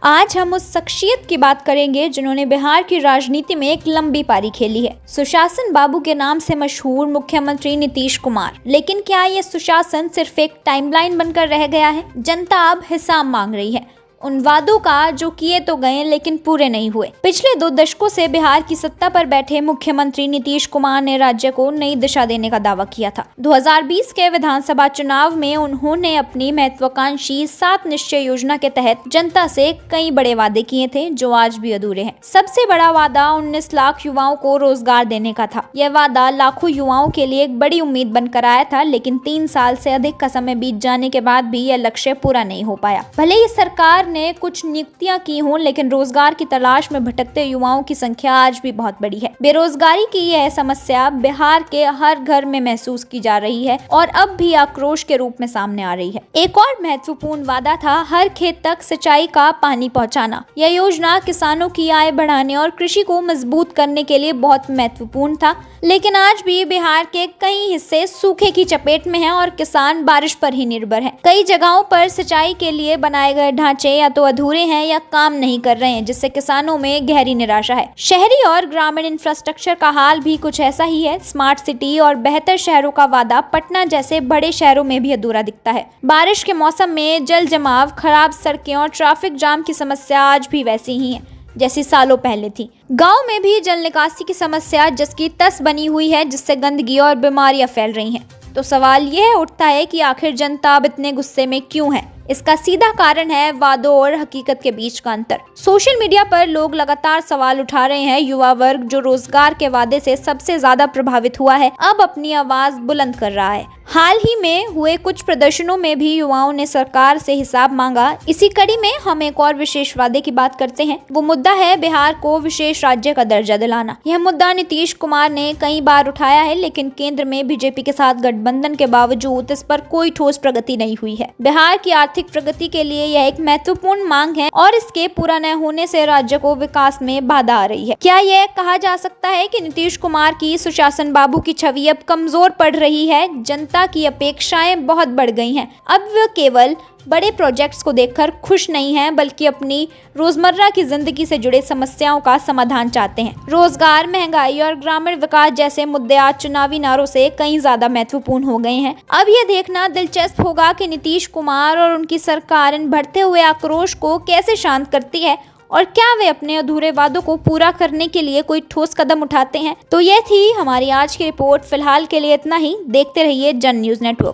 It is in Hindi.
आज हम उस शख्सियत की बात करेंगे जिन्होंने बिहार की राजनीति में एक लंबी पारी खेली है। सुशासन बाबू के नाम से मशहूर मुख्यमंत्री नीतीश कुमार। लेकिन क्या ये सुशासन सिर्फ एक टाइमलाइन बनकर रह गया है? जनता अब हिसाब मांग रही है उन वादों का जो किए तो गए लेकिन पूरे नहीं हुए। पिछले 2 दशकों से बिहार की सत्ता पर बैठे मुख्यमंत्री नीतीश कुमार ने राज्य को नई दिशा देने का दावा किया था। 2020 के विधानसभा चुनाव में उन्होंने अपनी महत्वाकांक्षी 7 निश्चय योजना के तहत जनता से कई बड़े वादे किए थे जो आज भी अधूरे हैं। सबसे बड़ा वादा 19 लाख युवाओं को रोजगार देने का था। यह वादा लाखों युवाओं के लिए एक बड़ी उम्मीद बनकर आया था, लेकिन 3 साल से अधिक का समय बीत जाने के बाद भी यह लक्ष्य पूरा नहीं हो पाया। भले ही सरकार ने कुछ नियुक्तियां की हों, लेकिन रोजगार की तलाश में भटकते युवाओं की संख्या आज भी बहुत बड़ी है। बेरोजगारी की यह समस्या बिहार के हर घर में महसूस की जा रही है और अब भी आक्रोश के रूप में सामने आ रही है। एक और महत्वपूर्ण वादा था हर खेत तक सिंचाई का पानी पहुंचाना। यह योजना किसानों की आय बढ़ाने और कृषि को मजबूत करने के लिए बहुत महत्वपूर्ण था, लेकिन आज भी बिहार के कई हिस्से सूखे की चपेट में हैं और किसान बारिश पर ही निर्भर हैं। कई जगहों पर सिंचाई के लिए बनाए गए ढांचे या तो अधूरे हैं या काम नहीं कर रहे हैं, जिससे किसानों में गहरी निराशा है। शहरी और ग्रामीण इंफ्रास्ट्रक्चर का हाल भी कुछ ऐसा ही है। स्मार्ट सिटी और बेहतर शहरों का वादा पटना जैसे बड़े शहरों में भी अधूरा दिखता है। बारिश के मौसम में जल जमाव, खराब सड़कें और ट्रैफिक जाम की समस्या आज भी वैसी ही है जैसी सालों पहले थी। गांव में भी जल निकासी की समस्या जिसकी तस बनी हुई है, जिससे गंदगी और बीमारियां फैल रही हैं। तो सवाल यह उठता है कि आखिर जनता अब इतने गुस्से में क्यों है? इसका सीधा कारण है वादों और हकीकत के बीच का अंतर। सोशल मीडिया पर लोग लगातार सवाल उठा रहे हैं। युवा वर्ग जो रोजगार के वादे से सबसे ज्यादा प्रभावित हुआ है, अब अपनी आवाज बुलंद कर रहा है। हाल ही में हुए कुछ प्रदर्शनों में भी युवाओं ने सरकार से हिसाब मांगा। इसी कड़ी में हम एक और विशेष वादे की बात करते हैं। वो मुद्दा है बिहार को विशेष राज्य का दर्जा दिलाना। यह मुद्दा नीतीश कुमार ने कई बार उठाया है, लेकिन केंद्र में बीजेपी के साथ गठबंधन के बावजूद इस पर कोई ठोस प्रगति नहीं हुई है। बिहार की आर्थिक प्रगति के लिए यह एक महत्वपूर्ण मांग है और इसके पूरा न होने से राज्य को विकास में बाधा आ रही है। क्या यह कहा जा सकता है कि नीतीश कुमार की सुशासन बाबू की छवि अब कमजोर पड़ रही है? जनता की अपेक्षाएं बहुत बढ़ गई हैं। अब वे केवल बड़े प्रोजेक्ट्स को देखकर खुश नहीं हैं, बल्कि अपनी रोजमर्रा की जिंदगी से जुड़े समस्याओं का समाधान चाहते हैं। रोजगार, महंगाई और ग्रामीण विकास जैसे मुद्दे आज चुनावी नारों से कहीं ज्यादा महत्वपूर्ण हो गए हैं। अब यह देखना दिलचस्प होगा कि नीतीश कुमार और उनकी सरकार इन बढ़ते हुए आक्रोश को कैसे शांत करती है और क्या वे अपने अधूरे वादों को पूरा करने के लिए कोई ठोस कदम उठाते हैं। तो यह थी हमारी आज की रिपोर्ट। फिलहाल के लिए इतना ही। देखते रहिए जन न्यूज़ नेटवर्क।